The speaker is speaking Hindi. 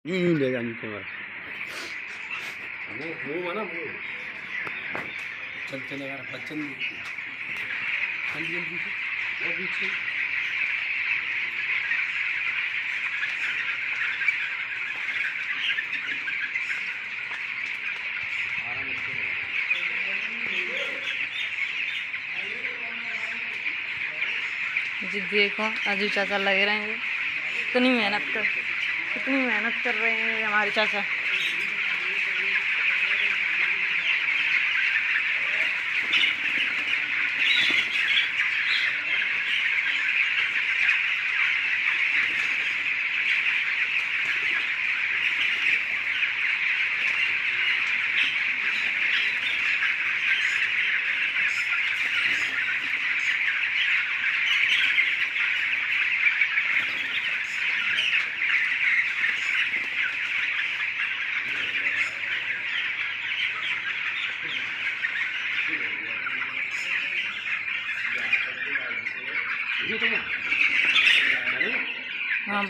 ले जानी कैमरा मुंह है ना मुंह चल चलेगा बच्चन जल्दी जल्दी से और पीछे जी देखो अजू चाचा लग रहे हैं, कितनी मेहनत कर रहे हैं हमारे चाचा। हाँ